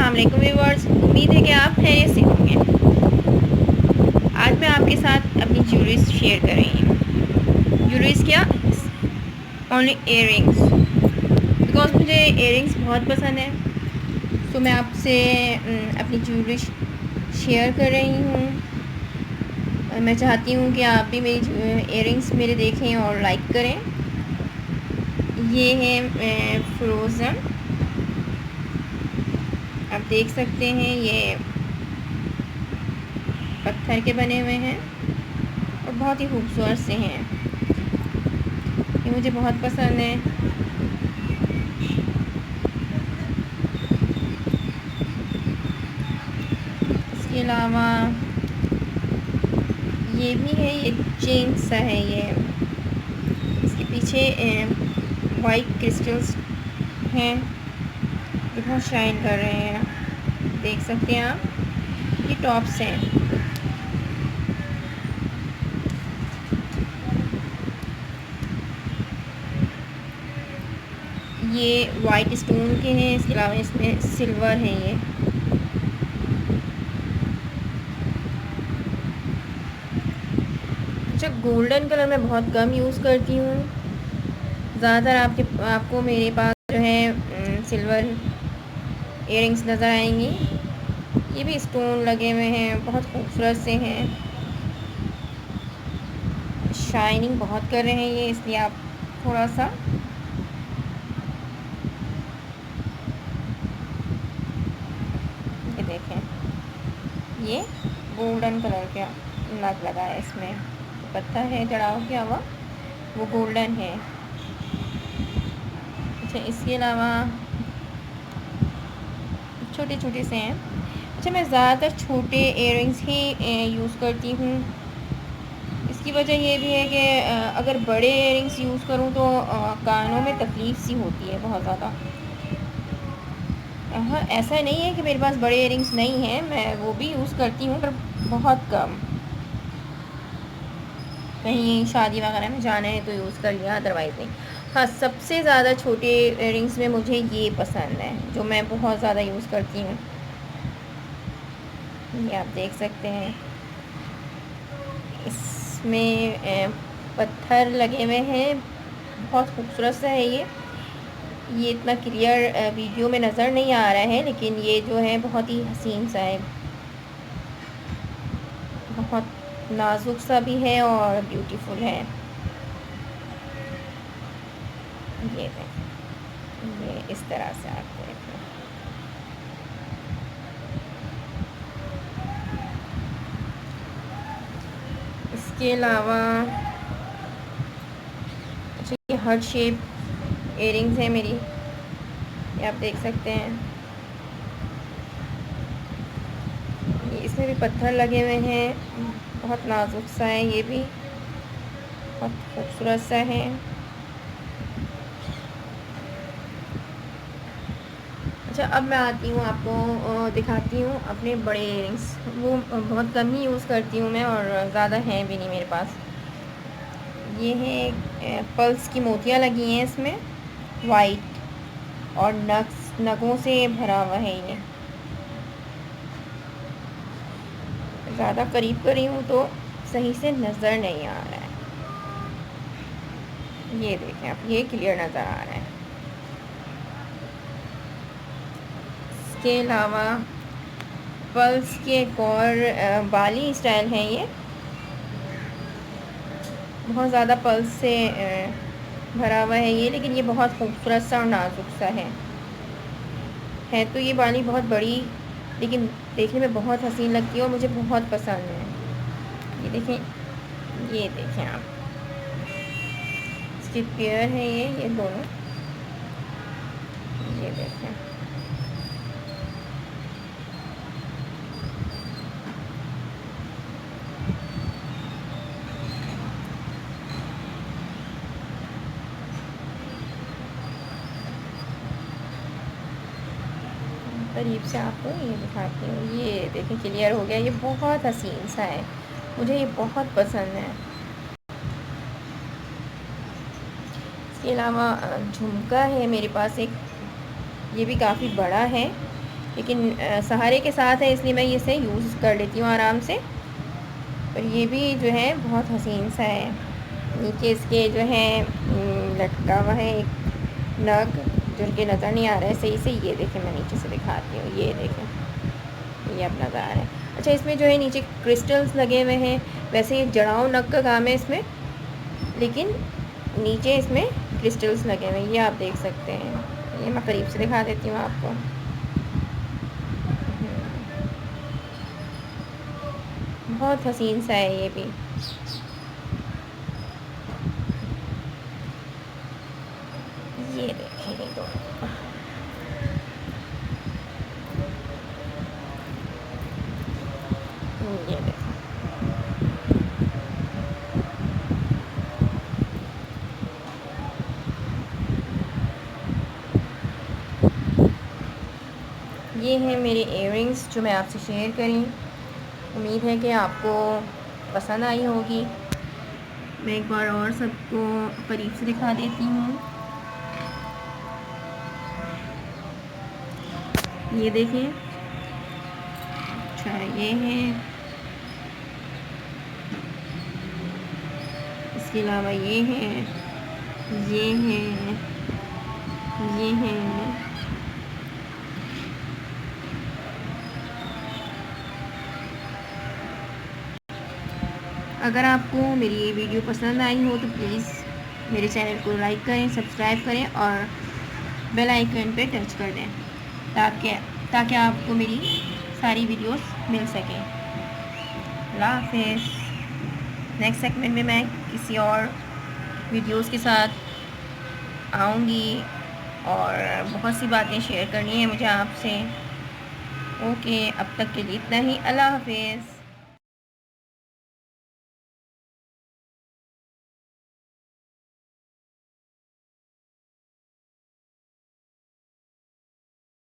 अस्सलाम वालेकुम व्यूअर्स, उम्मीद है कि आप खैरियत से होंगे। आज मैं आपके साथ अपनी ज्वेलरीज शेयर कर रही हूँ। ज्वेलरीज क्या, ओनली इयररिंग्स, बिकॉज मुझे इयररिंग्स बहुत पसंद है। तो मैं आपसे अपनी ज्वेलरी शेयर कर रही हूँ। मैं चाहती हूँ कि आप भी मेरी इयररिंग्स मेरे देखें और लाइक करें। ये है फ्रोज़न, आप देख सकते हैं, ये पत्थर के बने हुए हैं और बहुत ही खूबसूरत से हैं। ये मुझे बहुत पसंद है। इसके अलावा ये भी है, ये चेन सा है। ये इसके पीछे वाइट क्रिस्टल्स हैं जो बहुत शाइन कर रहे हैं, देख सकते हैं आप। ये टॉप्स हैं। ये वाइट स्टोन के हैं। इसके अलावा इसमें सिल्वर है। ये अच्छा, गोल्डन कलर मैं बहुत कम यूज़ करती हूँ। ज़्यादातर आपको मेरे पास जो है सिल्वर इयररिंग्स नज़र आएंगी। ये भी स्टोन लगे हुए हैं, बहुत खूबसूरत से हैं, शाइनिंग बहुत कर रहे हैं ये, इसलिए आप थोड़ा सा ये देखें, ये गोल्डन कलर का नग लगा है। इसमें पत्थर है जड़ा किया हुआ, वो गोल्डन है। अच्छा, इसके अलावा छोटे छोटे से हैं। अच्छा, मैं ज़्यादातर छोटे इयररिंग्स ही यूज़ करती हूँ। इसकी वजह ये भी है कि अगर बड़े इयररिंग्स यूज़ करूँ तो कानों में तकलीफ़ सी होती है बहुत ज़्यादा। हाँ, ऐसा नहीं है कि मेरे पास बड़े इयररिंग्स नहीं हैं, मैं वो भी यूज़ करती हूँ, पर बहुत कम। कहीं शादी वगैरह में जाना है तो यूज़ कर लिया, अदरवाइज़ नहीं। हाँ, सबसे ज़्यादा छोटे इयररिंग्स में मुझे ये पसंद है, जो मैं बहुत ज़्यादा यूज़ करती हूँ। ये आप देख सकते हैं, इसमें पत्थर लगे हुए हैं, बहुत खूबसूरत सा है ये इतना क्लियर वीडियो में नज़र नहीं आ रहा है, लेकिन ये जो है बहुत ही हसीन सा है, बहुत नाजुक सा भी है और ब्यूटीफुल है। ये देखें, ये इस तरह से आप देखें। इसके अलावा अच्छा, ये हार्ट शेप इयररिंग्स है मेरी, ये आप देख सकते हैं। ये इसमें भी पत्थर लगे हुए हैं, बहुत नाजुक सा है, ये भी बहुत खूबसूरत सा है। अच्छा, अब मैं आती हूँ, आपको दिखाती हूँ अपने बड़े इयररिंग्स। वो बहुत कम ही यूज़ करती हूँ मैं, और ज़्यादा हैं भी नहीं मेरे पास। ये है पल्स की मोतियाँ लगी हैं इसमें, वाइट, और नगों से भरा हुआ है ये। ज़्यादा करीब करी हूँ तो सही से नज़र नहीं आ रहा है। ये देखें आप, ये क्लियर नज़र आ रहा है। इसके अलावा पल्स के एक और बाली स्टाइल है। ये बहुत ज़्यादा पल्स से भरा हुआ है ये, लेकिन ये बहुत खूबसूरत सा और नाजुक सा है तो ये बाली बहुत बड़ी, लेकिन देखने में बहुत हसीन लगती है और मुझे बहुत पसंद है। ये देखें, ये देखें आप, इसकी पेयर है ये दोनों, ये देखें। करीब से आपको ये दिखाती हूँ, ये देखें, क्लियर हो गया। ये बहुत हसीन सा है, मुझे ये बहुत पसंद है। इसके अलावा झुमका है मेरे पास एक, ये भी काफ़ी बड़ा है, लेकिन सहारे के साथ है इसलिए मैं इसे यूज़ कर लेती हूँ आराम से। और ये भी जो है बहुत हसीन सा है। नीचे इसके जो है लटका हुआ है एक नग जो कि नज़र नहीं आ रहा है सही से। ये देखें, मैं नीचे से दिखाती हूँ, ये देखें, ये अब नज़र आ रहा है। अच्छा, इसमें जो है नीचे क्रिस्टल्स लगे हुए हैं। वैसे ये जड़ाऊ नग का काम है इसमें, लेकिन नीचे इसमें क्रिस्टल्स लगे हुए हैं, ये आप देख सकते हैं। ये मैं करीब से दिखा देती हूँ आपको। बहुत हसीन सा है ये भी। ये देखें ये तो ये देखें, ये है मेरे इयररिंग्स जो मैं आपसे शेयर करी। उम्मीद है कि आपको पसंद आई होगी। मैं एक बार और सबको करीब से दिखा देती हूँ। ये देखिए, अच्छा ये है, इसके अलावा ये है, ये है, ये है। अगर आपको मेरी ये वीडियो पसंद आई हो तो प्लीज़ मेरे चैनल को लाइक करें, सब्सक्राइब करें और बेल आइकन पे टच कर दें ताकि आपको मेरी सारी वीडियोस मिल सकें। अल्लाह हाफ़िज़। नेक्स्ट सेगमेंट में मैं किसी और वीडियोस के साथ आऊँगी और बहुत सी बातें शेयर करनी है मुझे आपसे। ओके, अब तक के लिए इतना ही। अल्लाह हाफ़िज़।